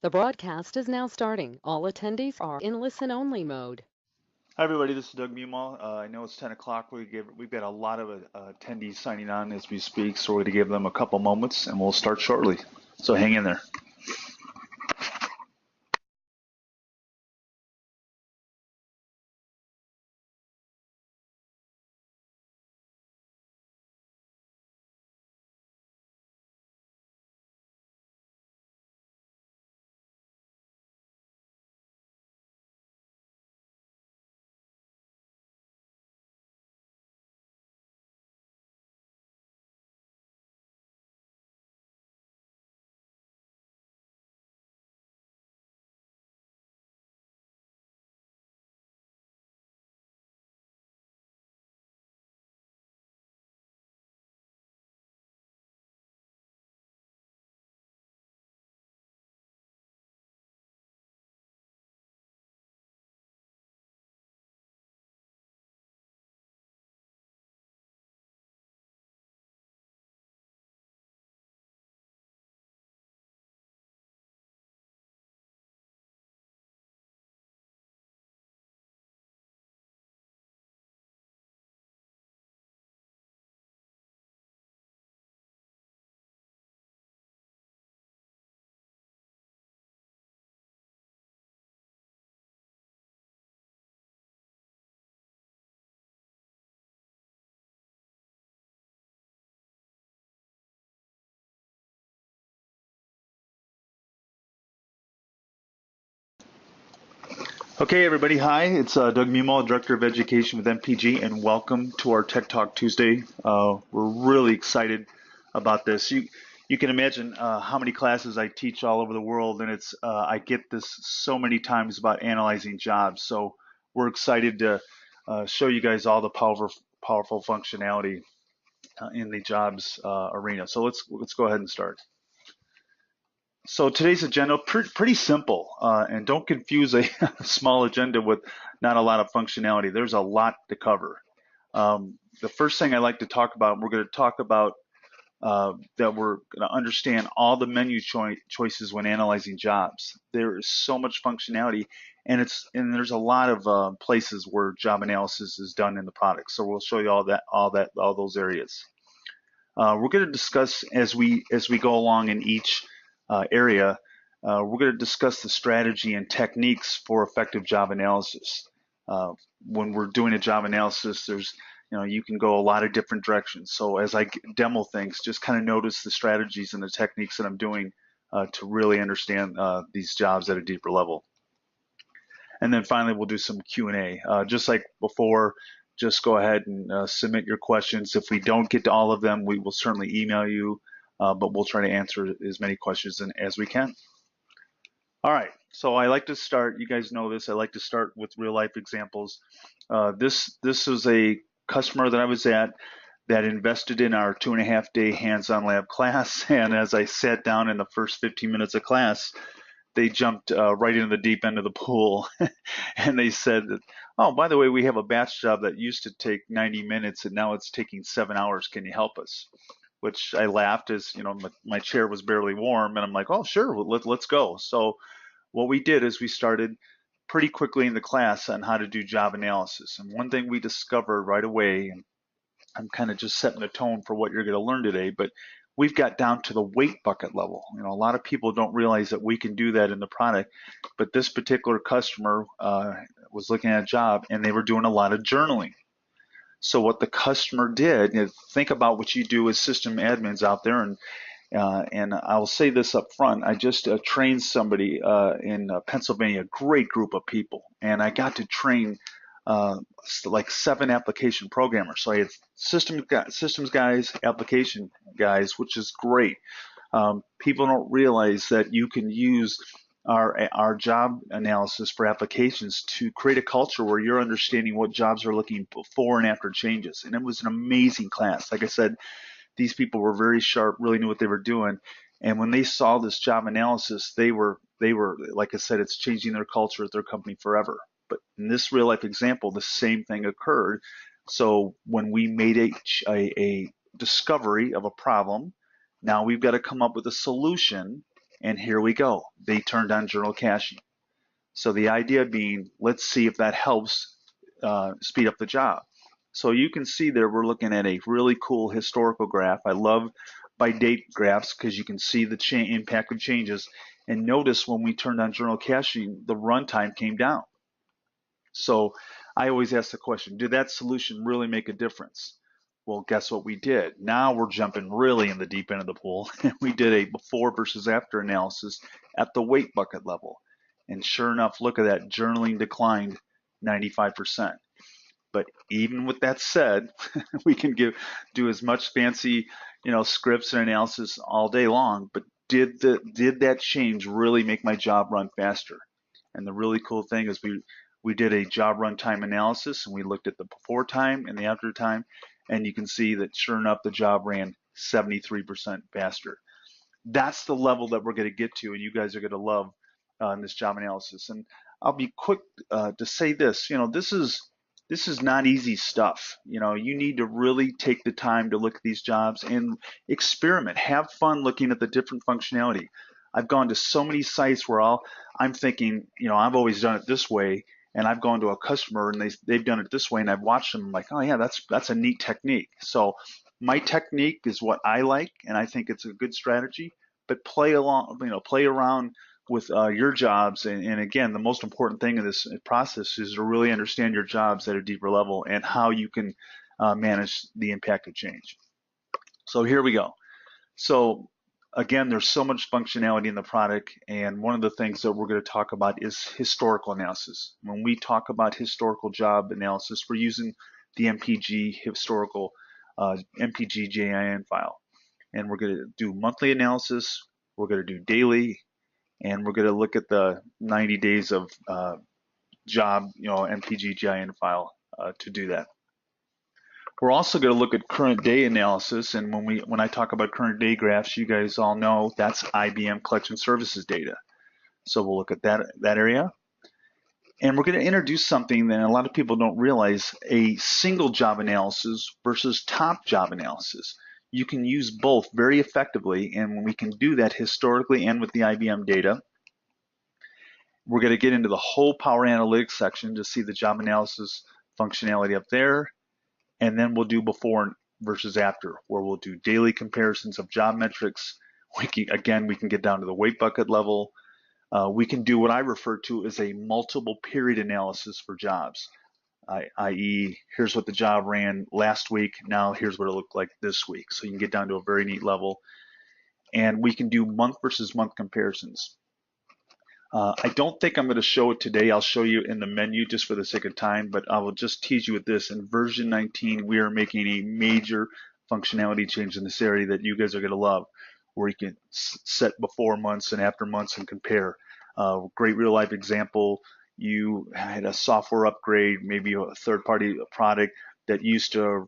The broadcast is now starting. All attendees are in listen-only mode. Hi everybody, this is Doug Mewmaw. I know it's 10 o'clock. We've got a lot of attendees signing on as we speak, so we're going to give them a couple moments and we'll start shortly. So hang in there. Okay, everybody. Hi, it's Doug Mewmaw, Director of Education with MPG, and welcome to our Tech Talk Tuesday. We're really excited about this. You can imagine how many classes I teach all over the world, and it's I get this so many times about analyzing jobs. So we're excited to show you guys all the powerful functionality in the jobs arena. So let's go ahead and start. So today's agenda pretty simple, and don't confuse a small agenda with not a lot of functionality. There's a lot to cover. The first thing I like to talk about, we're going to talk about that we're going to understand all the menu choices when analyzing jobs. There is so much functionality, and there's a lot of places where job analysis is done in the product. So we'll show you all those areas. We're going to discuss as we go along in each area. We're going to discuss the strategy and techniques for effective job analysis. When we're doing a job analysis, you can go a lot of different directions. So as I demo things, just kind of notice the strategies and the techniques that I'm doing to really understand these jobs at a deeper level. And then finally, we'll do some Q&A. Just like before, just go ahead and submit your questions. If we don't get to all of them, we will certainly email you, but we'll try to answer as many questions as we can. All right, so I like to start, you guys know this, I like to start with real life examples. This is a customer that I was at that invested in our 2.5-day hands-on lab class, and as I sat down in the first 15 minutes of class, they jumped right into the deep end of the pool and they said that, oh, by the way, we have a batch job that used to take 90 minutes and now it's taking 7 hours. Can you help us? Which I laughed as, my chair was barely warm and I'm like, oh, sure, let's go. So what we did is we started pretty quickly in the class on how to do job analysis. And one thing we discovered right away, and I'm kind of just setting the tone for what you're going to learn today, but we've got down to the weight bucket level. A lot of people don't realize that we can do that in the product, but this particular customer was looking at a job and they were doing a lot of journaling. So what the customer did, think about what you do as system admins out there, and I'll say this up front, I just trained somebody in Pennsylvania, a great group of people, and I got to train like 7 application programmers. So I had systems guys, application guys, which is great. People don't realize that you can use our job analysis for applications to create a culture where you're understanding what jobs are looking before and after changes. And it was an amazing class. Like I said, these people were very sharp, really knew what they were doing. And when they saw this job analysis, they were, like I said, it's changing their culture at their company forever. But in this real life example, the same thing occurred. So when we made a discovery of a problem, now we've got to come up with a solution And here we go. They turned on journal caching. So the idea being, let's see if that helps speed up the job. So you can see there we're looking at a really cool historical graph. I love by date graphs because you can see the impact of changes. And notice when we turned on journal caching, the runtime came down. So I always ask the question, did that solution really make a difference? Well, guess what we did? Now we're jumping really in the deep end of the pool. We did a before versus after analysis at the weight bucket level. And sure enough, look at that, journaling declined 95%. But even with that said, we can do as much fancy, scripts and analysis all day long, but did that change really make my job run faster? And the really cool thing is we did a job run time analysis, and we looked at the before time and the after time, and you can see that sure enough the job ran 73% faster. That's the level that we're going to get to, and you guys are going to love in this job analysis. And I'll be quick to say this. This is not easy stuff. You need to really take the time to look at these jobs and experiment. Have fun looking at the different functionality. I've gone to so many sites where I'm thinking, I've always done it this way, and I've gone to a customer and they've done it this way, and I've watched them. I'm like, oh yeah, that's a neat technique. So my technique is what I like, and I think it's a good strategy. But play around with your jobs, and again, the most important thing in this process is to really understand your jobs at a deeper level and how you can manage the impact of change. So here we go. So again, there's so much functionality in the product, and one of the things that we're going to talk about is historical analysis. When we talk about historical job analysis, we're using the MPG historical MPG JIN file, and we're going to do monthly analysis, we're going to do daily, and we're going to look at the 90 days of job, MPG JIN file to do that. We're also going to look at current day analysis, and when I talk about current day graphs, you guys all know that's IBM collection services data. So we'll look at that area. And we're going to introduce something that a lot of people don't realize, a single job analysis versus top job analysis. You can use both very effectively, and we can do that historically and with the IBM data. We're going to get into the whole Power Analytics section to see the job analysis functionality up there. And then we'll do before versus after, where we'll do daily comparisons of job metrics. We can get down to the weight bucket level. We can do what I refer to as a multiple period analysis for jobs, i.e., here's what the job ran last week, now here's what it looked like this week. So you can get down to a very neat level. And we can do month versus month comparisons. I don't think I'm going to show it today. I'll show you in the menu just for the sake of time, but I will just tease you with this. In version 19, we are making a major functionality change in this area that you guys are going to love, where you can set before months and after months and compare. Great real life example, you had a software upgrade, maybe a third-party product that used to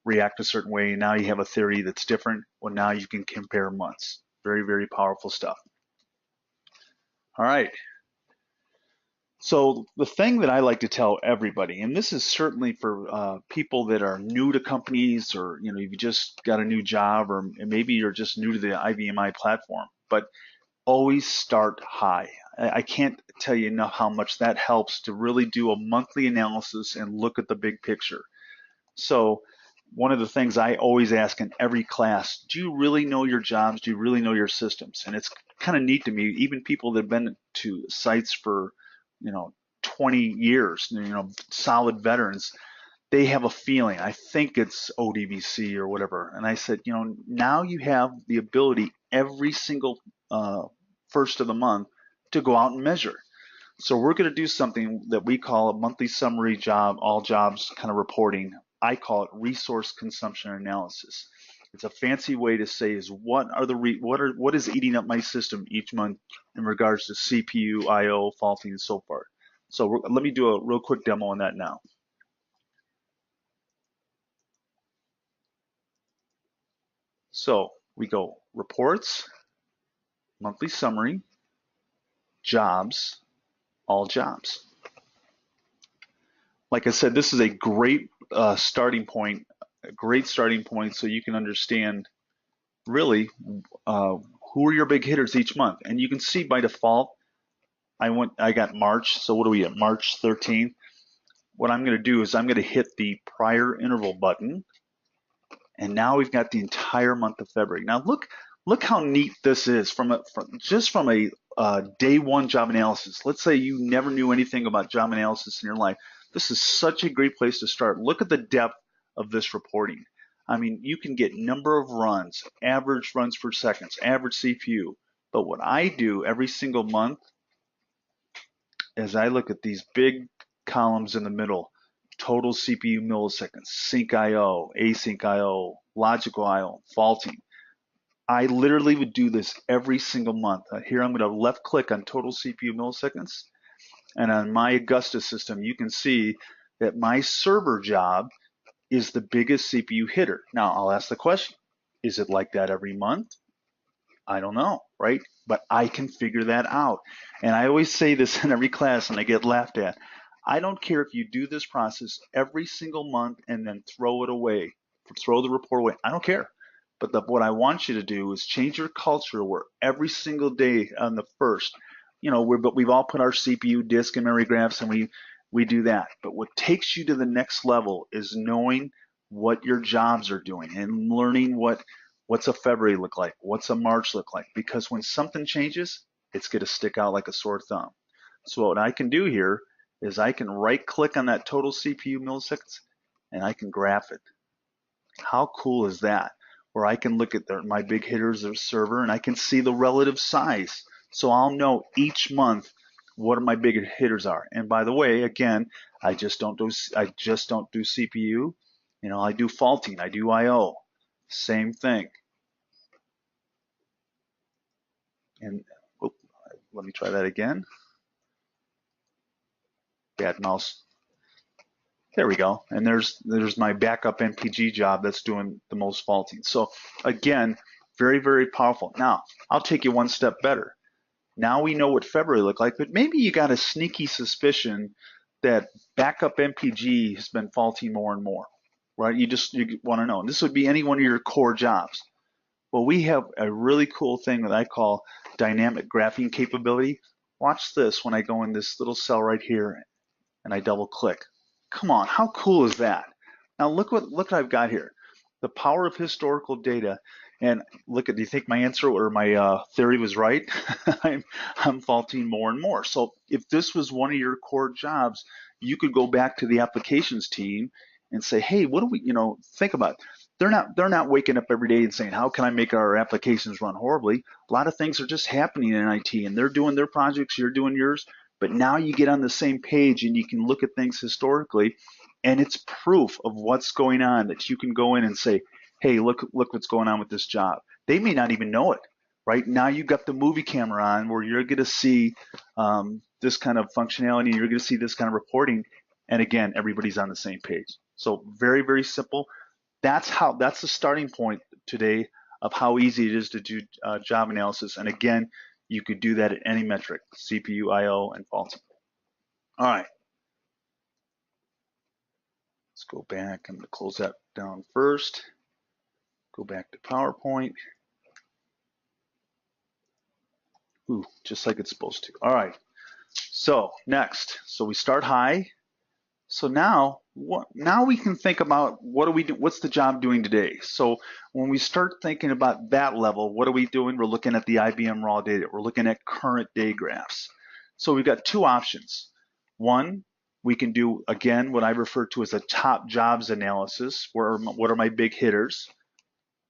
react a certain way, and now you have a theory that's different. Well, now you can compare months. Very, very powerful stuff. All right. So the thing that I like to tell everybody, and this is certainly for people that are new to companies, or you've just got a new job, or maybe you're just new to the IBMI platform, but always start high. I can't tell you enough how much that helps to really do a monthly analysis and look at the big picture. So one of the things I always ask in every class, do you really know your jobs? Do you really know your systems? And it's kind of neat to me, even people that have been to sites for 20 years, solid veterans, they have a feeling. I think it's ODVC or whatever. And I said, now you have the ability every single first of the month to go out and measure. So we're going to do something that we call a monthly summary job, all jobs kind of reporting. I call it resource consumption analysis. It's a fancy way to say is what is eating up my system each month in regards to CPU, I/O, faulting, and so forth. So let me do a real quick demo on that now. So we go reports, monthly summary, jobs, all jobs. Like I said, this is a great starting point, so you can understand really who are your big hitters each month? And you can see by default, I got March. So what are we at? March 13th. What I'm going to do is I'm going to hit the prior interval button, and now we've got the entire month of February. Now look how neat this is from a day one job analysis. Let's say you never knew anything about job analysis in your life. This is such a great place to start. Look at the depth of this reporting. I mean, you can get number of runs, average runs per seconds, average CPU. But what I do every single month is I look at these big columns in the middle: total CPU milliseconds, sync IO, async IO, logical IO, faulting. I literally would do this every single month. Here I'm going to left click on total CPU milliseconds, and on my Augusta system you can see that my server job is the biggest CPU hitter. Now I'll ask the question, is it like that every month? I don't know, right? But I can figure that out. And I always say this in every class and I get laughed at. I don't care if you do this process every single month and then throw it away, throw the report away. I don't care. But what I want you to do is change your culture where every single day on the first, but we've all put our CPU, disk, and memory graphs, and we do that. But what takes you to the next level is knowing what your jobs are doing and learning what's a February look like, what's a March look like, because when something changes, it's going to stick out like a sore thumb. So what I can do here is I can right click on that total CPU milliseconds and I can graph it. How cool is that? Where I can look at my big hitters of server and I can see the relative size. So I'll know each month what my big hitters are. And by the way, again, I just don't do CPU. I do faulting, I do IO. Same thing. And let me try that again. Bad mouse. There we go. And there's my backup MPG job that's doing the most faulting. So again, very, very powerful. Now, I'll take you one step better. Now we know what February looked like, but maybe you got a sneaky suspicion that backup MPG has been faulting more and more, right? You want to know. And this would be any one of your core jobs. Well, we have a really cool thing that I call dynamic graphing capability. Watch this when I go in this little cell right here and I double click. Come on, how cool is that? Now look what I've got here. The power of historical data. And do you think my answer or my theory was right? I'm faulting more and more. So if this was one of your core jobs, you could go back to the applications team and say, hey, what do we, think about it. They're not waking up every day and saying, how can I make our applications run horribly? A lot of things are just happening in IT, and they're doing their projects, you're doing yours. But now you get on the same page and you can look at things historically, and it's proof of what's going on that you can go in and say, hey, look what's going on with this job. They may not even know it, right? Now you've got the movie camera on where you're going to see this kind of functionality, and you're going to see this kind of reporting. And again, everybody's on the same page. So very, very simple. That's the starting point today of how easy it is to do job analysis. And again, you could do that at any metric: CPU, IO, and faulting. All right. Let's go back. I'm going to close that down first. Go back to PowerPoint. Ooh, just like it's supposed to. All right. So next, we start high. So now we can think about what's the job doing today. So when we start thinking about that level, what are we doing? We're looking at the IBM raw data. We're looking at current day graphs. So we've got two options. One, we can do, again, what I refer to as a top jobs analysis, what are my big hitters?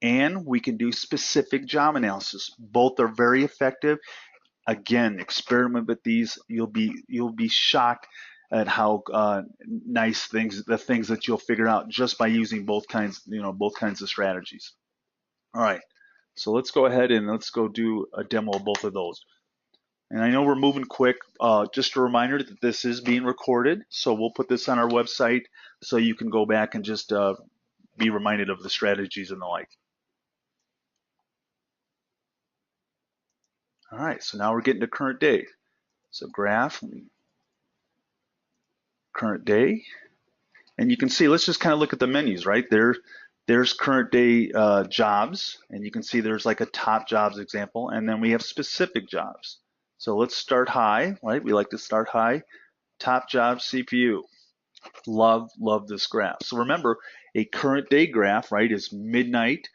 And we can do specific job analysis. Both are very effective. Again, experiment with these. You'll be shocked at how nice the things that you'll figure out just by using both kinds of strategies. All right, so let's go ahead and let's go do a demo of both of those. And I know we're moving quick. Just a reminder that this is being recorded, so we'll put this on our website so you can go back and just be reminded of the strategies and the like. All right, so now we're getting to current day. So graph, current day. And you can see, let's just kind of look at the menus, right? There's current day jobs, and you can see there's like a top jobs example, and then we have specific jobs. So let's start high, right? We like to start high. Top job CPU. Love this graph. So remember, a current day graph, right, is midnight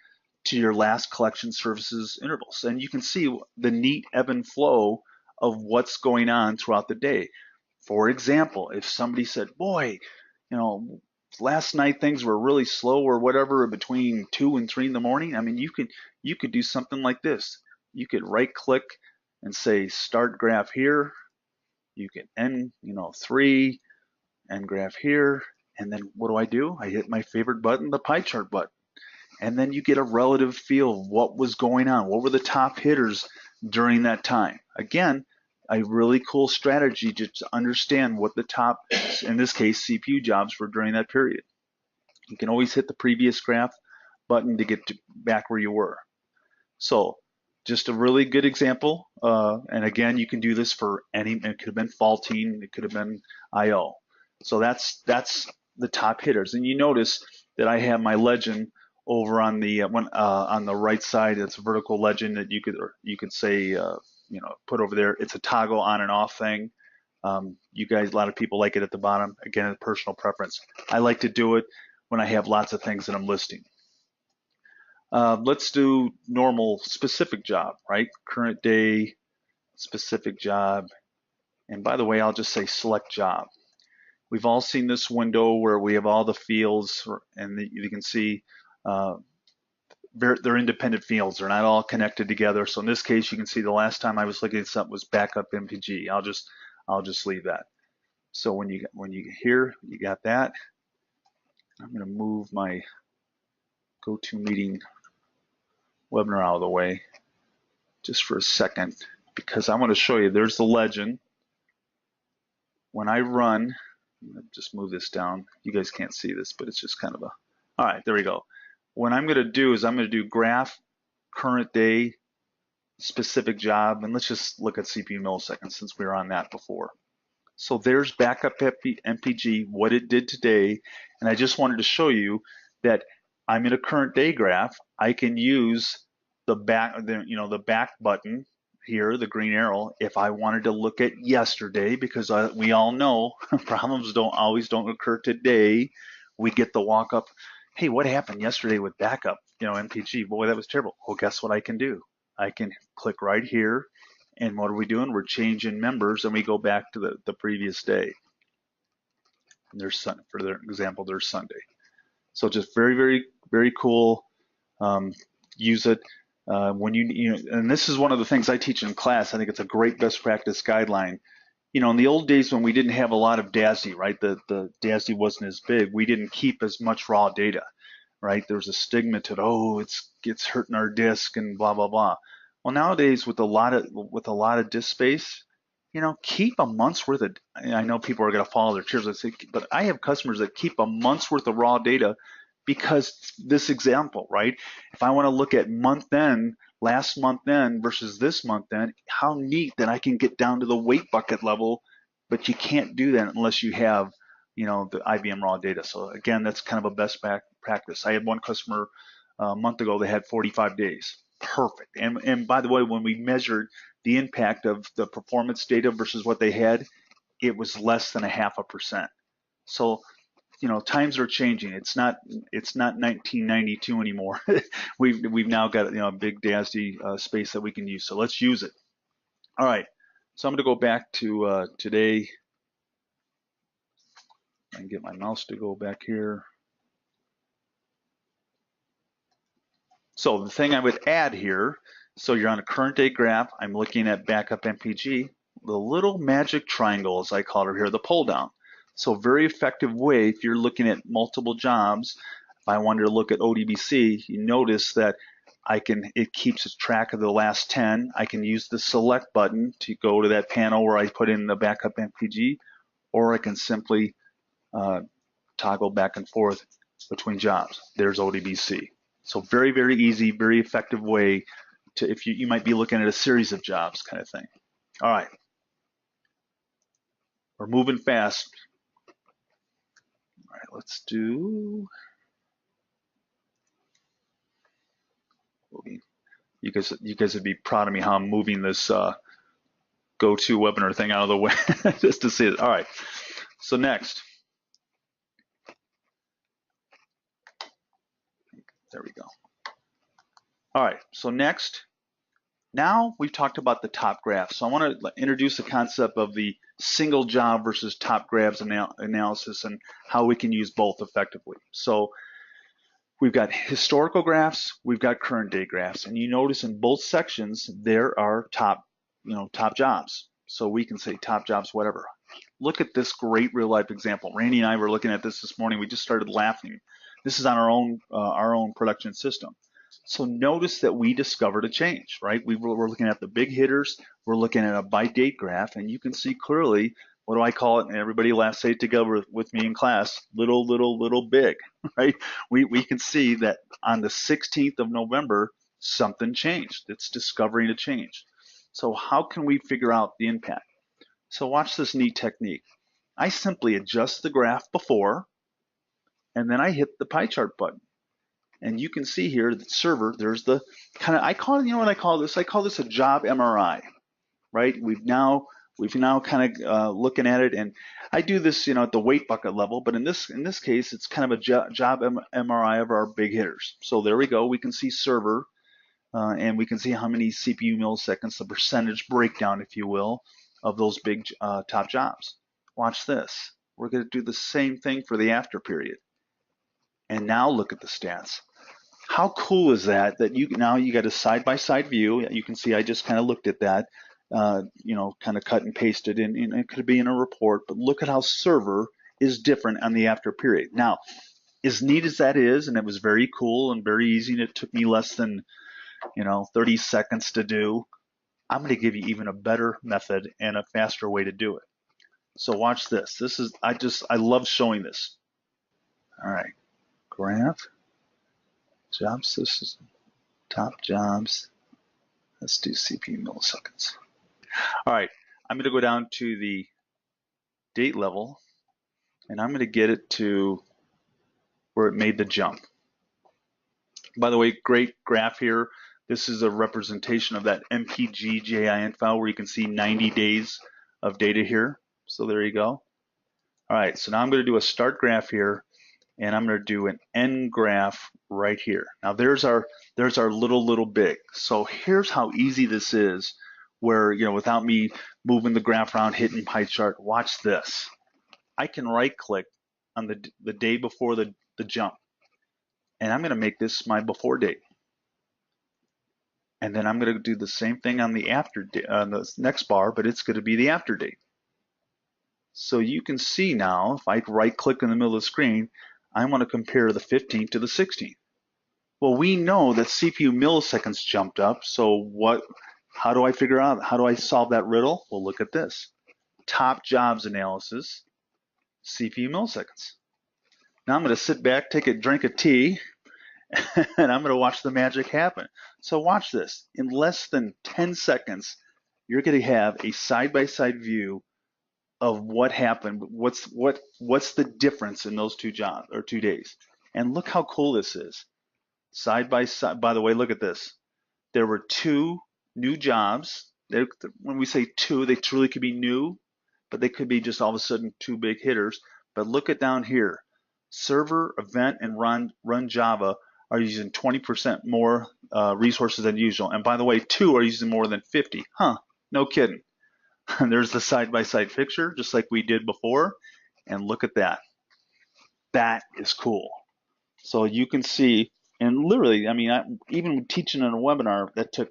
to your last collection services intervals. And you can see the neat ebb and flow of what's going on throughout the day. For example, if somebody said, boy, last night things were really slow or whatever between 2 and 3 in the morning, I mean, you could do something like this. You could right click and say start graph here. You can end, 3, end graph here, and then what do? I hit my favorite button, the pie chart button. And then you get a relative feel of what was going on. What were the top hitters during that time? Again, a really cool strategy just to understand what the top, in this case, CPU jobs were during that period. You can always hit the previous graph button to get back where you were. So just a really good example. And again, you can do this for any, it could have been faulting, it could have been IO. So that's the top hitters. And you notice that I have my legend over on the on the right side. It's a vertical legend that you could say put over there. It's a toggle on and off thing. You guys, a lot of people like it at the bottom. Again, a personal preference. I like to do it when I have lots of things that I'm listing. Let's do normal specific job, right? Current day specific job. And by the way, I'll just say select job. We've all seen this window where we have all the fields, and you can see they're independent fields. They're not all connected together. So in this case, you can see the last time I was looking at something was backup MPG. I'll just leave that. So when you here, you got that. I'm going to move my GoToMeeting webinar out of the way just for a second because I want to show you. There's the legend. When I run, just move this down. You guys can't see this, but it's just kind of a. All right, there we go. What I'm going to do is I'm going to do graph current day specific job, and let's just look at CPU milliseconds since we were on that before. So there's backup MPG, what it did today, and I just wanted to show you that I'm in a current day graph. I can use the back button here, the green arrow, if I wanted to look at yesterday, because we all know problems don't occur today. We get the walk up, hey, what happened yesterday with backup, MPG? Boy, that was terrible. Well, guess what I can do? I can click right here, and what are we doing? We're changing members, and we go back to the previous day. And there's for their example, there's Sunday. So just very, very, very cool. Use it. When and this is one of the things I teach in class. I think it's a great best practice guideline. In the old days when we didn't have a lot of DASI, right? The DASI wasn't as big. We didn't keep as much raw data, right? There was a stigma to it. Oh, it's hurting our disk and blah blah blah. Well, nowadays with a lot of disk space, keep a month's worth of. I know people are going to follow their chairs and say, but I have customers that keep a month's worth of raw data. Because this example, right? If I want to look at month end, last month end versus this month end, how neat that I can get down to the weight bucket level, but you can't do that unless you have, the IBM raw data. So again, that's kind of a best practice. I had one customer a month ago, they had 45 days. Perfect. And by the way, when we measured the impact of the performance data versus what they had, it was less than 0.5%. So times are changing. It's not 1992 anymore. we've now got a big DASD space that we can use. So let's use it. All right. So I'm going to go back to today. I can get my mouse to go back here. So the thing I would add here. So you're on a current day graph. I'm looking at backup MPG. The little magic triangle, as I call it here, the pull down. So very effective way if you're looking at multiple jobs. If I wanted to look at ODBC, you notice that it keeps track of the last 10. I can use the select button to go to that panel where I put in the backup MPG, or I can simply toggle back and forth between jobs. There's ODBC. So very, very easy, very effective way to, if you might be looking at a series of jobs kind of thing. All right. We're moving fast. All right, let's do. moving. You guys would be proud of me how I'm moving this go-to webinar thing out of the way just to see it. All right. So next, there we go. All right. So next, now we've talked about the top graph. So I want to introduce the concept of the single job versus top grabs analysis and how we can use both effectively. So we've got historical graphs, we've got current day graphs, and you notice in both sections there are top jobs. So we can say top jobs, whatever. Look at this great real life example. Randy and I were looking at this morning. We just started laughing. This is on our own production system. So notice that we discovered a change, right? We're looking at the big hitters. We're looking at a by date graph, and you can see clearly, what do I call it? And everybody last say it together with me in class, little big, right? We can see that on the 16th of November, something changed. It's discovering a change. So how can we figure out the impact? So watch this neat technique. I simply adjust the graph before, and then I hit the pie chart button. And you can see here that server, there's the kind of, I call it, you know what I call this? I call this a job MRI, right? We've now kind of looking at it, and I do this, at the weight bucket level, but in this case, it's kind of a job MRI of our big hitters. So there we go. We can see server, and we can see how many CPU milliseconds, the percentage breakdown, if you will, of those big top jobs. Watch this. We're going to do the same thing for the after period. And now look at the stats. How cool is that? That you got a side-by-side view. You can see I just kind of looked at that, kind of cut and pasted, and it could be in a report. But look at how server is different on the after period. Now, as neat as that is, and it was very cool and very easy, and it took me less than 30 seconds to do. I'm going to give you even a better method and a faster way to do it. So watch this. I love showing this. All right. Graph, jobs, this is top jobs. Let's do CPU milliseconds. All right, I'm going to go down to the date level, and I'm going to get it to where it made the jump. By the way, great graph here. This is a representation of that MPG JIN file where you can see 90 days of data here. So there you go. All right, so now I'm going to do a start graph here, and I'm going to do an end graph right here. Now there's our little big. So here's how easy this is, where without me moving the graph around, hitting pie chart. Watch this. I can right click on the day before the jump, and I'm going to make this my before date. And then I'm going to do the same thing on the after on the next bar, but it's going to be the after date. So you can see now, if I right click in the middle of the screen, I want to compare the 15th to the 16th. Well, we know that CPU milliseconds jumped up, so how do I figure out, how do I solve that riddle? Well, look at this. Top jobs analysis, CPU milliseconds. Now I'm going to sit back, take a drink of tea, and I'm going to watch the magic happen. So watch this. In less than 10 seconds, you're going to have a side-by-side view of what happened, what's the difference in those 2 jobs or 2 days. And look how cool this is. Side by side. By the way, look at this. There were 2 new jobs. When we say 2, they truly could be new, but they could be just all of a sudden 2 big hitters. But look at down here. Server, event, and run Java are using 20% more resources than usual. And by the way, 2 are using more than 50. Huh, no kidding. There's the side-by-side picture, just like we did before. And look at that. That is cool. So you can see, and literally, I mean, even teaching in a webinar, that took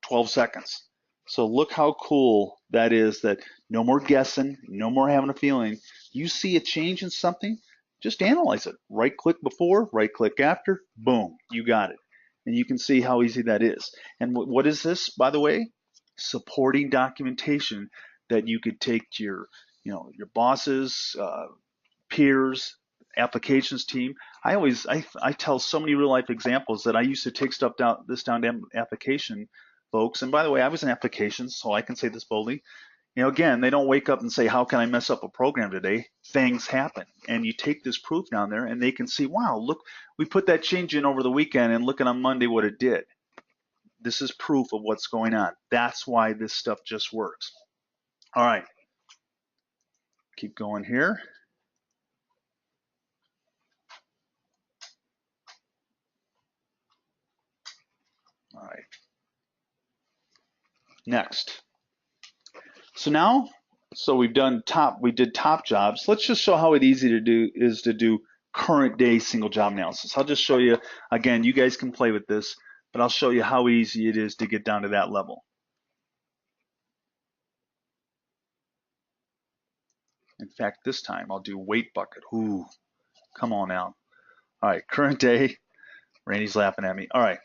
12 seconds. So look how cool that is, that no more guessing, no more having a feeling. You see a change in something, just analyze it. Right-click before, right-click after, boom, you got it. And you can see how easy that is. And what is this, by the way? Supporting documentation that you could take to your bosses, peers, applications team. I tell so many real life examples that I used to take stuff down to application folks. And by the way, I was in applications, so I can say this boldly. Again, they don't wake up and say, how can I mess up a program today? Things happen. And you take this proof down there, and they can see, wow, look, we put that change in over the weekend, and look at on Monday what it did. This is proof of what's going on. That's why this stuff just works. All right, keep going here. All right, next. So now, we did top jobs. Let's just show how easy to do current day single job analysis. I'll just show you, again, you guys can play with this, but I'll show you how easy it is to get down to that level. In fact, this time I'll do weight bucket. Ooh, come on now. All right, current day. Randy's laughing at me. All right,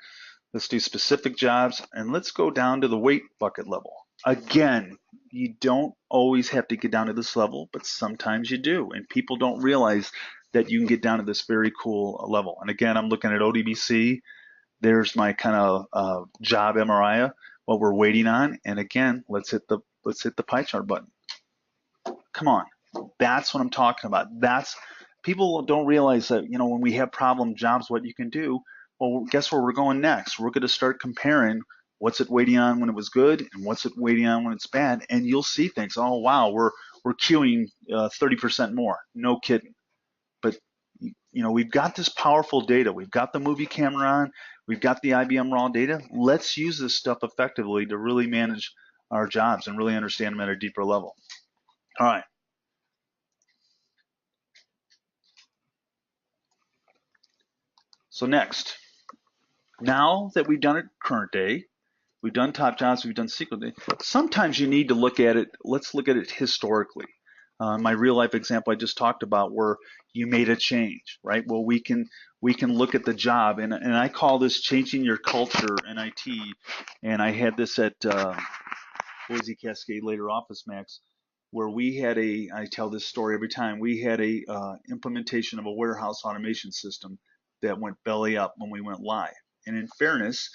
let's do specific jobs, and let's go down to the weight bucket level. Again, you don't always have to get down to this level, but sometimes you do, and people don't realize that you can get down to this very cool level. And again, I'm looking at ODBC. There's my kind of job MRI, what we're waiting on. And again, let's hit the pie chart button. Come on, that's what I'm talking about. People don't realize that, when we have problem jobs, what you can do. Well, guess where we're going next? We're going to start comparing what's it waiting on when it was good and what's it waiting on when it's bad, and you'll see things. Oh wow, we're queuing 30% more. No kidding. But we've got this powerful data. We've got the movie camera on. We've got the IBM raw data. Let's use this stuff effectively to really manage our jobs and really understand them at a deeper level. All right. So next, now that we've done it current day, we've done top jobs, we've done SQL day, sometimes you need to look at it. Let's look at it historically. My real life example I just talked about, where you made a change, right? Well, we can look at the job, and I call this changing your culture in IT. And I had this at Boise Cascade, later Office Max, where we had I tell this story every time, we had a implementation of a warehouse automation system that went belly up when we went live. And in fairness,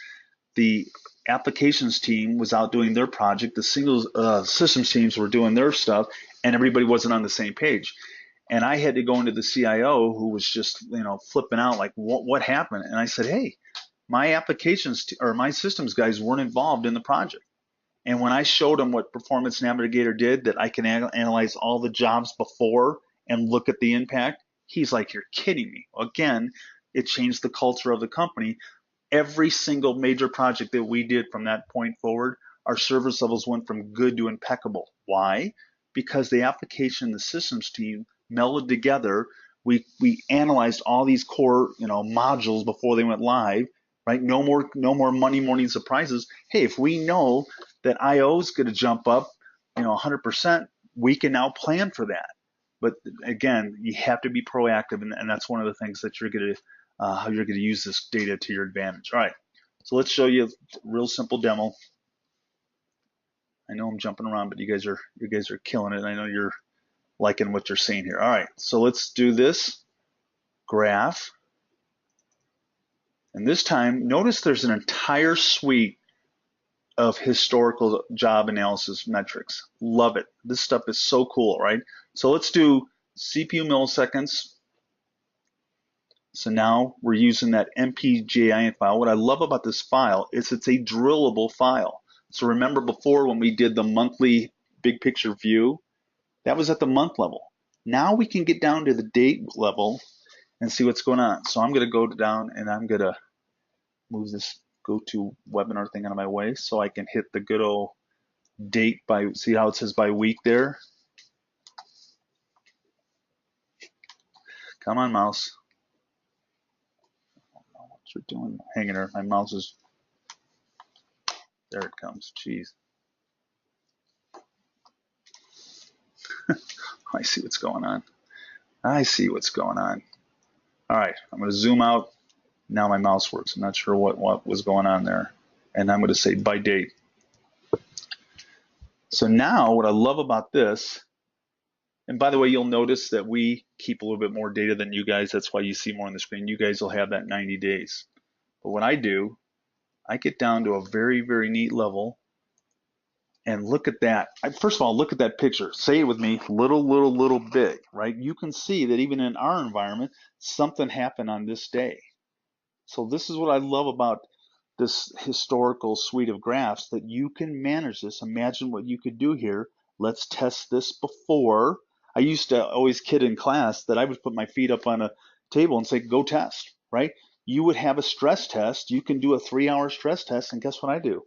the applications team was out doing their project, the systems teams were doing their stuff, and everybody wasn't on the same page. And I had to go into the CIO, who was just flipping out, like, what happened? And I said, hey, my my systems guys weren't involved in the project. And when I showed him what Performance Navigator did, that I can analyze all the jobs before and look at the impact, he's like, you're kidding me. Again, it changed the culture of the company. Every single major project that we did from that point forward, our service levels went from good to impeccable. Why? Because the application, the systems team melded together. We analyzed all these core modules before they went live, right? No more Monday morning surprises. Hey, if we know that IO is going to jump up 100%, we can now plan for that. But again, you have to be proactive, and that's one of the things that you're going to how you're going to use this data to your advantage. All right, so let's show you a real simple demo. I know I'm jumping around, but you guys are killing it. I know you're liking what you're seeing here. All right, so let's do this graph. And this time, notice there's an entire suite of historical job analysis metrics. Love it. This stuff is so cool, right? So let's do CPU milliseconds. So now we're using that MPGIN file. What I love about this file is it's a drillable file. So remember before when we did the monthly big picture view, that was at the month level. Now we can get down to the date level and see what's going on. So I'm going to go down and I'm going to move this go to webinar thing out of my way so I can hit the good old date by, see how it says by week there? Come on, mouse. I don't know what you're doing. Hanging there. My mouse is, there it comes. Jeez. I see what's going on. I see what's going on. All right, I'm going to zoom out. Now my mouse works. I'm not sure what was going on there. And I'm going to say by date. So now what I love about this, and by the way, you'll notice that we keep a little bit more data than you guys. That's why you see more on the screen. You guys will have that 90 days. But what I do, I get down to a very, very neat level. And look at that. First of all, look at that picture. Say it with me, little big, right? You can see that even in our environment, something happened on this day. So this is what I love about this historical suite of graphs that you can manage this. Imagine what you could do here. Let's test this before. I used to always kid in class that I would put my feet up on a table and say, go test, right? You would have a stress test. You can do a 3-hour stress test, and guess what I do?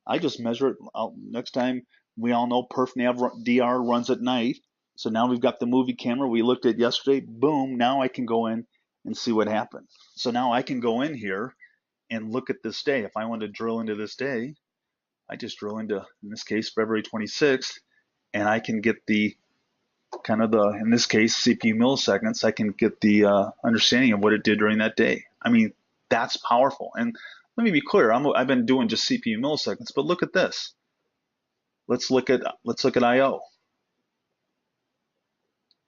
I just measure it. Next time, we all know PerfNav DR runs at night. So now we've got the movie camera we looked at yesterday. Boom, now I can go in and see what happened. So now I can go in here and look at this day. If I want to drill into this day, I just drill into, in this case, February 26th, and I can get the kind of the, in this case, CPU milliseconds. I can get the understanding of what it did during that day. I mean, that's powerful. And let me be clear, I've been doing just CPU milliseconds, but look at this. Let's look at I/O.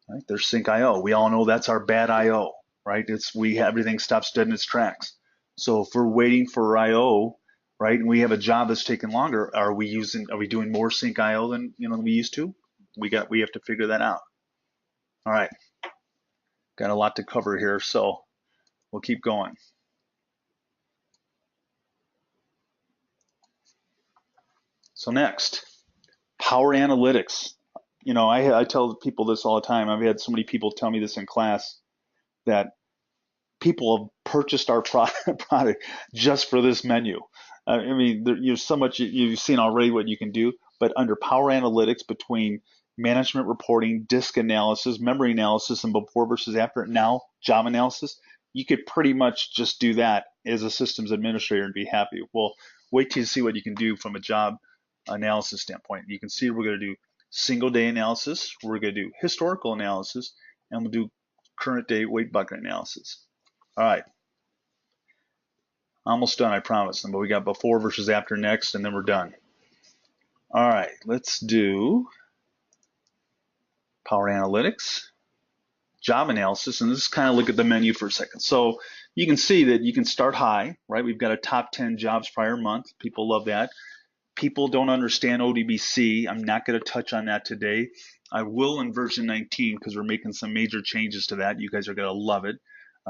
Right? There's sync I/O. We all know that's our bad I/O, right? Everything stops dead in its tracks. So if we're waiting for I/O, right, and we have a job that's taking longer, are we doing more sync I/O than we used to? We have to figure that out. All right, got a lot to cover here, so we'll keep going. So next, power analytics. I tell people this all the time. I've had so many people tell me this in class that people have purchased our product just for this menu. I mean, there's so much you've seen already what you can do, but under Power Analytics, between management reporting, disk analysis, memory analysis, and before versus after, now job analysis, you could pretty much just do that as a systems administrator and be happy. Well, wait till you see what you can do from a job analysis standpoint. You can see we're going to do single day analysis, we're going to do historical analysis, and we'll do current day weight bucket analysis. All right, almost done, I promise. But we got before versus after next, and then we're done. All right, let's do Power Analytics, job analysis, and let's kind of look at the menu for a second. So you can see that you can start high, right? We've got a top 10 jobs prior month. People love that. People don't understand ODBC. I'm not going to touch on that today. I will in version 19 because we're making some major changes to that. You guys are going to love it.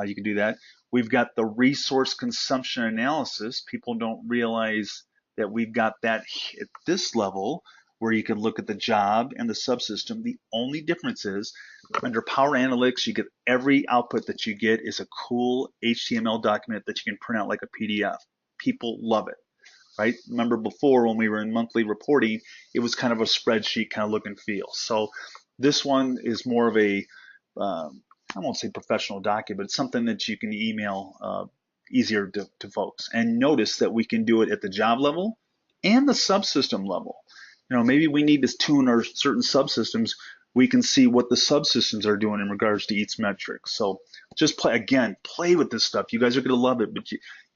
You can do that. We've got the resource consumption analysis. People don't realize that we've got that at this level where you can look at the job and the subsystem. The only difference is under Power Analytics, you get every output that you get is a cool HTML document that you can print out like a PDF. People love it. Right? Remember before when we were in monthly reporting, it was kind of a spreadsheet kind of look and feel. So this one is more of a, I won't say professional document, but it's something that you can email easier to folks. And notice that we can do it at the job level and the subsystem level. Maybe we need to tune our certain subsystems. We can see what the subsystems are doing in regards to each metric. So just play with this stuff. You guys are going to love it. But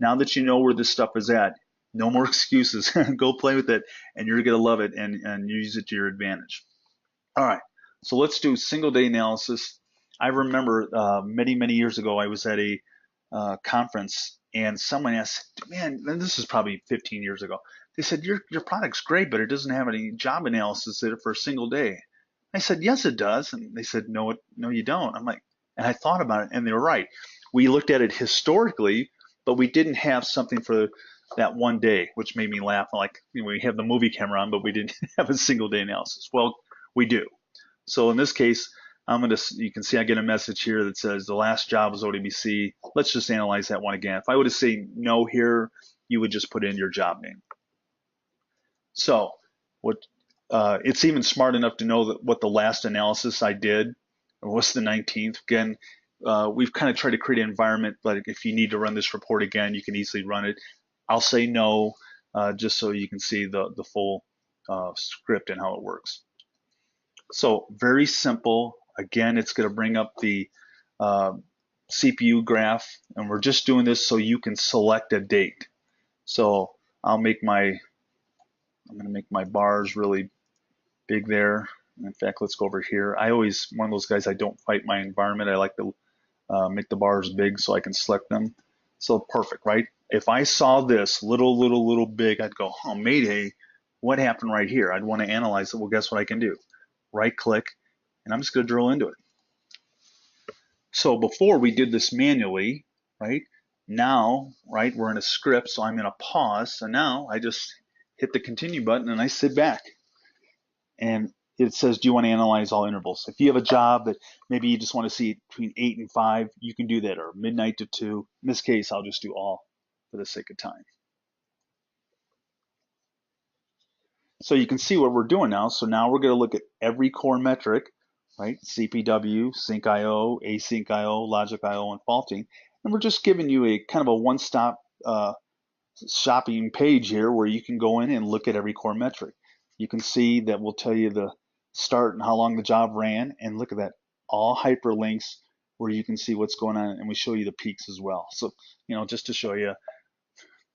now that you know where this stuff is at, no more excuses. Go play with it, and you're going to love it and use it to your advantage. All right, so let's do single day analysis. I remember many, many years ago, I was at a conference, and someone asked, man, and this is probably 15 years ago, they said, your product's great, but it doesn't have any job analysis in it for a single day. I said, yes, it does. And they said, no, you don't. I'm like, and I thought about it, and they were right. We looked at it historically, but we didn't have something for that one day, which made me laugh. Like, we have the movie camera on, but we didn't have a single day analysis. Well, we do. So in this case, you can see I get a message here that says the last job was ODBC. Let's just analyze that one again. If I would have said no here, you would just put in your job name. So it's even smart enough to know that what the last analysis I did was the 19th. Again, we've kind of tried to create an environment, but if you need to run this report again, you can easily run it. I'll say no, just so you can see the full script and how it works. So very simple. Again, it's going to bring up the CPU graph, and we're just doing this so you can select a date. So I'm going to make my bars really big there. In fact, let's go over here. One of those guys, I don't fight my environment. I like to make the bars big so I can select them. So perfect, right? If I saw this little big, I'd go, oh, Mayday, what happened right here? I'd want to analyze it. Well, guess what I can do? Right click, and I'm just going to drill into it. So before we did this manually, right? Now, right, we're in a script, so I'm in a pause. So now I just hit the continue button and I sit back. And it says, do you want to analyze all intervals? If you have a job that maybe you just want to see between 8 and 5, you can do that, or midnight to 2. In this case, I'll just do all for the sake of time. So you can see what we're doing now. So now we're going to look at every core metric, right? CPW, sync IO, async IO, logic IO, and faulting. And we're just giving you a kind of a one-stop shopping page here where you can go in and look at every core metric. You can see that we'll tell you the start and how long the job ran, and look at that, all hyperlinks where you can see what's going on, and we show you the peaks as well. So, just to show you,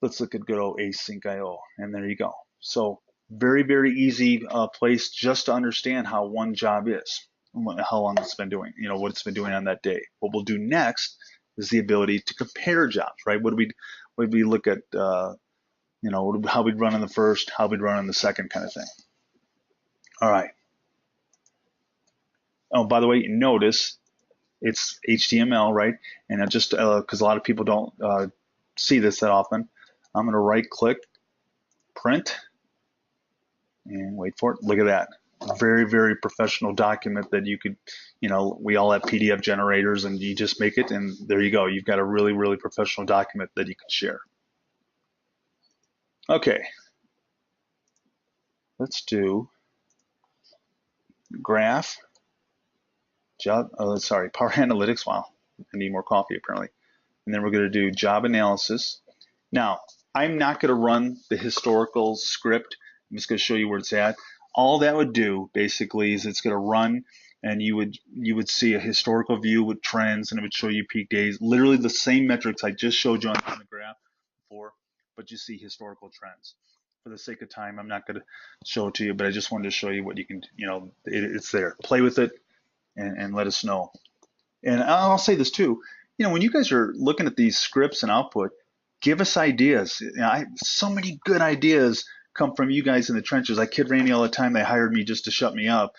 let's look at good old async IO, and there you go. So very, very easy place just to understand how one job is, how long it's been doing, what it's been doing on that day. What we'll do next is the ability to compare jobs, right? What do we look at, how we'd run on the first, how we'd run on the second kind of thing. All right. Oh, by the way, notice it's HTML, right? And it just because a lot of people don't see this that often, I'm going to right click, print, and wait for it. Look at that. Very, very professional document that you could, we all have PDF generators, and you just make it, and there you go. You've got a really, really professional document that you can share. Okay. Let's do graph, job, Power Analytics. Wow, I need more coffee apparently. And then we're going to do job analysis. Now, I'm not going to run the historical script. I'm just going to show you where it's at. All that would do basically is it's going to run, and you would see a historical view with trends, and it would show you peak days. Literally the same metrics I just showed you on the graph before, but you see historical trends. For the sake of time, I'm not going to show it to you, but I just wanted to show you what you can, it's there. Play with it and let us know. And I'll say this too, when you guys are looking at these scripts and output, give us ideas. So many good ideas come from you guys in the trenches. I kid Randy all the time. They hired me just to shut me up.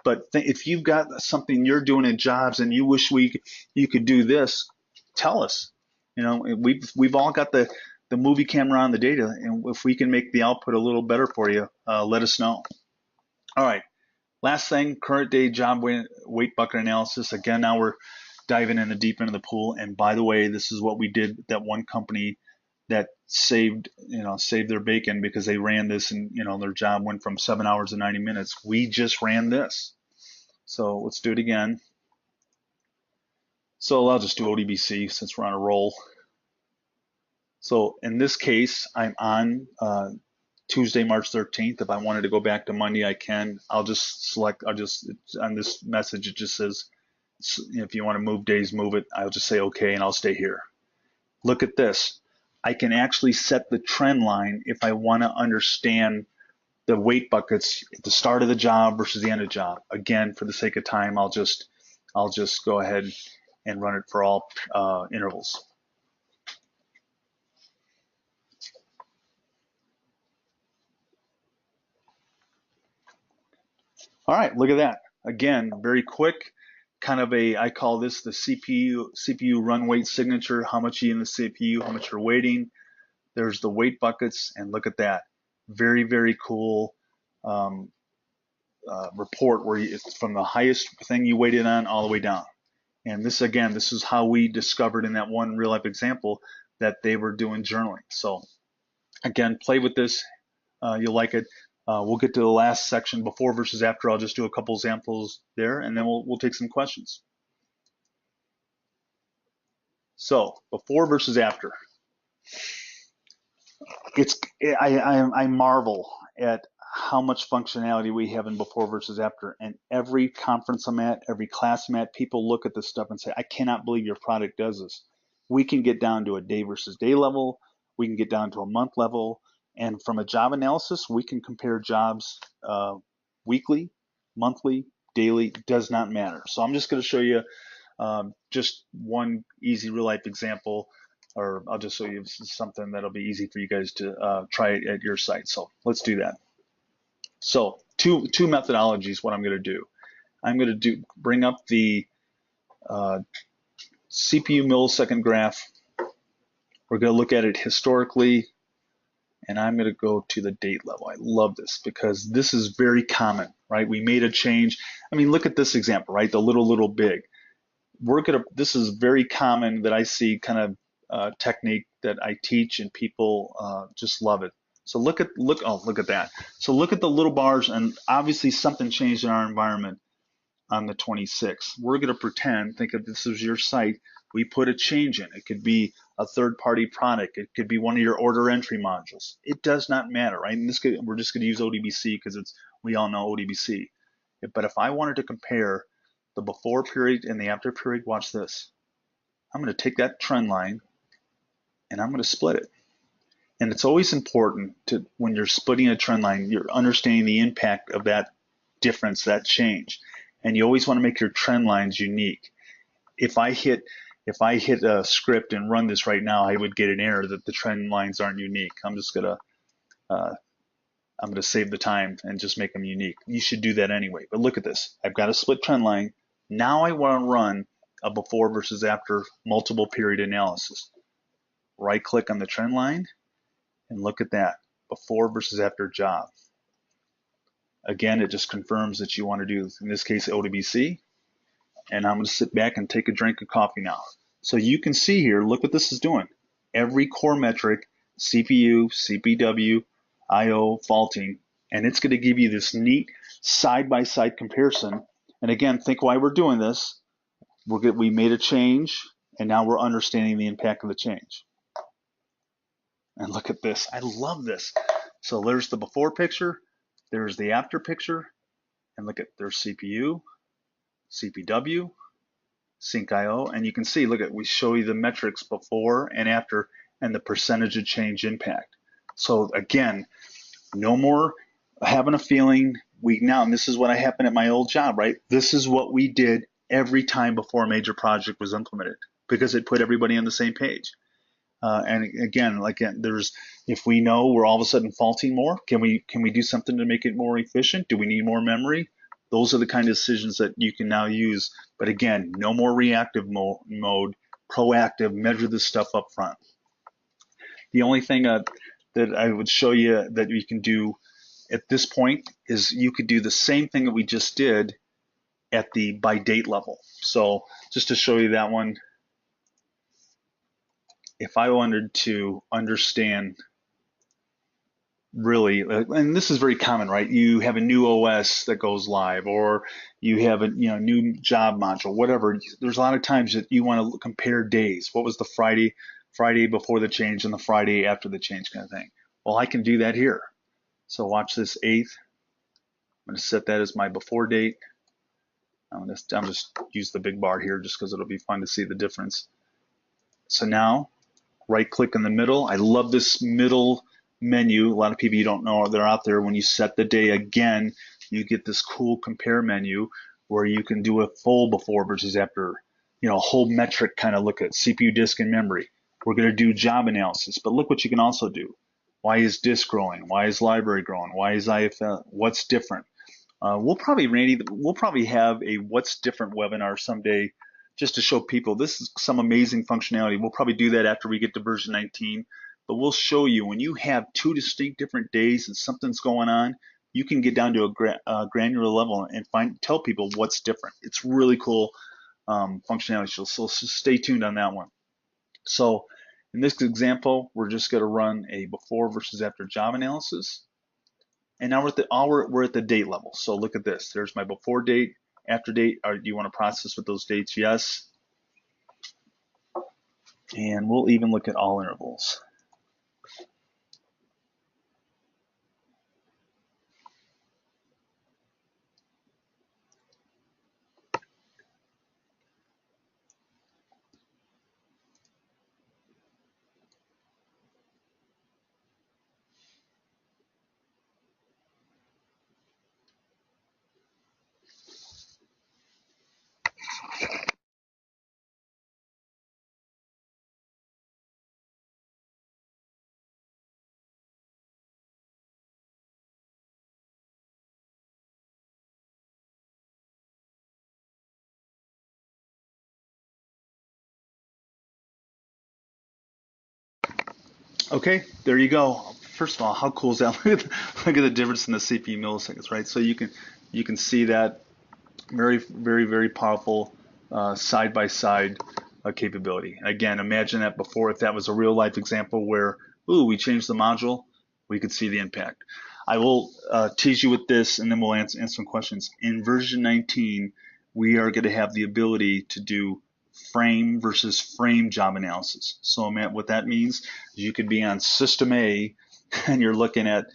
But if you've got something you're doing in jobs and you wish you could do this, tell us. We've all got the movie camera on the data, and if we can make the output a little better for you, let us know. All right. Last thing, current day job weight bucket analysis. Again, now we're diving in the deep end of the pool. And by the way, this is what we did. That one company that saved their bacon because they ran this, and their job went from 7 hours to 90 minutes. We just ran this. So let's do it again. So I'll just do ODBC since we're on a roll. So in this case, I'm on Tuesday, March 13th. If I wanted to go back to Monday, I can. On this message, it just says, if you want to move days, move it. I'll just say okay, and I'll stay here. Look at this. I can actually set the trend line if I want to understand the weight buckets at the start of the job versus the end of the job. Again, for the sake of time, I'll just go ahead and run it for all intervals. All right, look at that. Again, very quick, kind of I call this the CPU run weight signature, how much you in the CPU, how much you're weighting. There's the weight buckets, and look at that. Very, very cool report where it's from the highest thing you weighted on all the way down. And this is how we discovered in that one real life example that they were doing journaling. So again, play with this. You'll like it. We'll get to the last section, before versus after. I'll just do a couple examples there, and then we'll take some questions. So before versus after. I marvel at how much functionality we have in before versus after. And every conference I'm at, every class I'm at, people look at this stuff and say, I cannot believe your product does this. We can get down to a day versus day level. We can get down to a month level. And from a job analysis, we can compare jobs weekly, monthly, daily, does not matter. So I'm just going to show you just one easy real life example, or I'll just show you something that'll be easy for you guys to try it at your site. So let's do that. So two methodologies, what I'm going to do. I'm going to bring up the CPU millisecond graph We're going to look at it historically, and I'm going to go to the date level. I love this because this is very common, right? We made a change. I mean, look at this example, right? The little big. This is very common that I see kind of technique that I teach, and people just love it. So look at that. So look at the little bars, and obviously something changed in our environment on the 26th. We're going to pretend, think of this as your site, we put a change in. It could be a third-party product. It could be one of your order entry modules. It does not matter, right? We're just going to use ODBC because we all know ODBC. But if I wanted to compare the before period and the after period, watch this. I'm going to take that trend line and I'm going to split it. And it's always important to, when you're splitting a trend line, you're understanding the impact of that difference, that change. And you always want to make your trend lines unique. If I hit a script and run this right now, I would get an error that the trend lines aren't unique. I'm gonna save the time and just make them unique. You should do that anyway. But look at this. I've got a split trend line. Now I want to run a before versus after multiple period analysis. Right click on the trend line and look at that. Before versus after job. Again, it just confirms that you want to do, in this case, ODBC. And I'm going to sit back and take a drink of coffee now. So you can see here, look what this is doing. Every core metric, CPU, CPW, IO, faulting, and it's going to give you this neat side-by-side comparison. And again, think why we're doing this. We made a change, and now we're understanding the impact of the change. And look at this. I love this. So there's the before picture. There's the after picture. And look at there's CPU, CPW, sync IO, and you can see, look at, we show you the metrics before and after and the percentage of change impact. So again, no more having a feeling and this is what happened at my old job, right? This is what we did every time before a major project was implemented because it put everybody on the same page. And again, if we know we're all of a sudden faulting more, can we do something to make it more efficient? Do we need more memory? Those are the kind of decisions that you can now use. But again, no more reactive mode, proactive, measure this stuff up front. The only thing that I would show you that you can do at this point is you could do the same thing that we just did at the by date level. So just to show you that one, if I wanted to understand really, and this is very common, right? You have a new OS that goes live, or you have a new job module, whatever. There's a lot of times that you want to compare days. What was the Friday before the change and the Friday after the change kind of thing? Well, I can do that here. So watch this 8th. I'm going to set that as my before date. I'm just use the big bar here just because it'll be fun to see the difference. So now, right click in the middle. I love this middle menu. A lot of people you don't know they're out there. When you set the day again, you get this cool compare menu where you can do a full before versus after, a whole metric kind of look at CPU, disk, and memory. We're going to do job analysis, but look what you can also do. Why is disk growing? Why is library growing? Why is IFL? What's different? We'll probably have a what's different webinar someday just to show people this is some amazing functionality. We'll probably do that after we get to version 19, but we'll show you when you have 2 distinct different days and something's going on, you can get down to a granular level and tell people what's different. It's really cool functionality. So stay tuned on that one. So in this example, we're just going to run a before versus after job analysis. And now we're at the date level. So look at this. There's my before date, after date. Do you want to process with those dates? Yes. And we'll even look at all intervals. Okay, there you go. First of all, how cool is that? Look at the difference in the CPU milliseconds, right? So you can see that very, very, very powerful side by side capability. Again, imagine that before, if that was a real life example where, ooh, we changed the module, we could see the impact. I will tease you with this, and then we'll answer some questions. In version 19, we are going to have the ability to do frame versus frame job analysis. So Matt, what that means is you could be on system A and you're looking at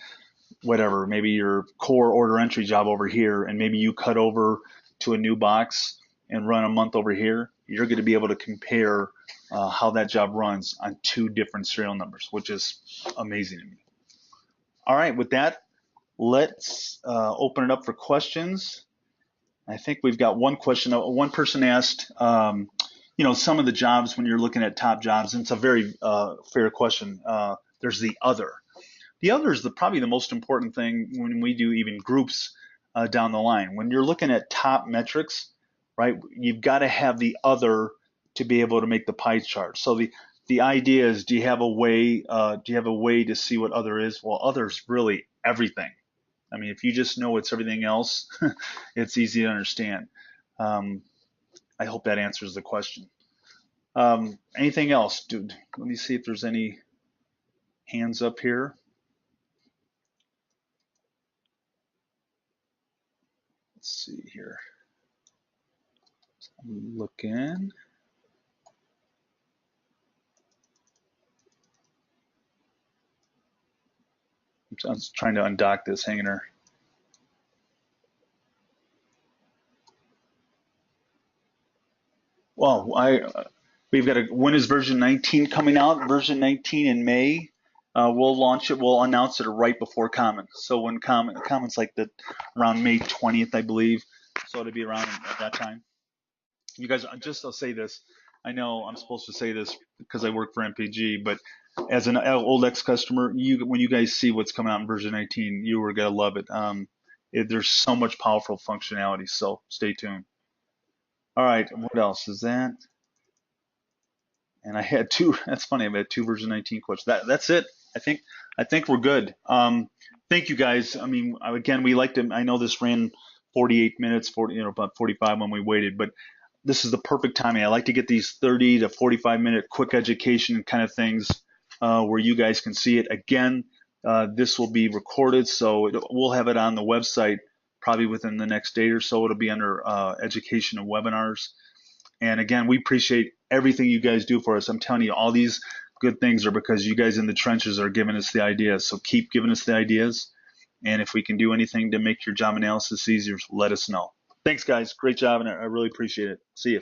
whatever, maybe your core order entry job over here, and maybe you cut over to a new box and run a month over here. You're going to be able to compare how that job runs on two different serial numbers, which is amazing to me. All right, with that, let's open it up for questions. I think we've got one question. One person asked, some of the jobs when you're looking at top jobs, and it's a very fair question. There's the other. The other is probably the most important thing when we do even groups down the line. When you're looking at top metrics, right, you've got to have the other to be able to make the pie chart. So the idea is, do you have a way to see what other is? Well, other is really everything. I mean, if you just know it's everything else, it's easy to understand. I hope that answers the question. Anything else, dude? Let me see if there's any hands up here. Let's see here. I'm looking. I'm trying to undock this hanger. Well, we've got when is version 19 coming out? Version 19 in May. We'll launch it. We'll announce it right before Common. So when Common's like around May 20th, I believe. So it'll be around at that time. You guys, I'll say this. I know I'm supposed to say this because I work for MPG, but as an old ex-customer, when you guys see what's coming out in version 19, you are gonna love it. There's so much powerful functionality. So stay tuned. All right, what else is that? And I had two. That's funny. I had two version 19 questions. That's it. I think we're good. Thank you guys. I mean, again, we like to. I know this ran 48 minutes, about 45 when we waited, but this is the perfect timing. I like to get these 30 to 45-minute quick education kind of things where you guys can see it. Again, this will be recorded, so we'll have it on the website probably within the next day or so. It'll be under education and webinars. And again, we appreciate everything you guys do for us. I'm telling you, all these good things are because you guys in the trenches are giving us the ideas. So keep giving us the ideas. And if we can do anything to make your job analysis easier, let us know. Thanks, guys. Great job, and I really appreciate it. See you.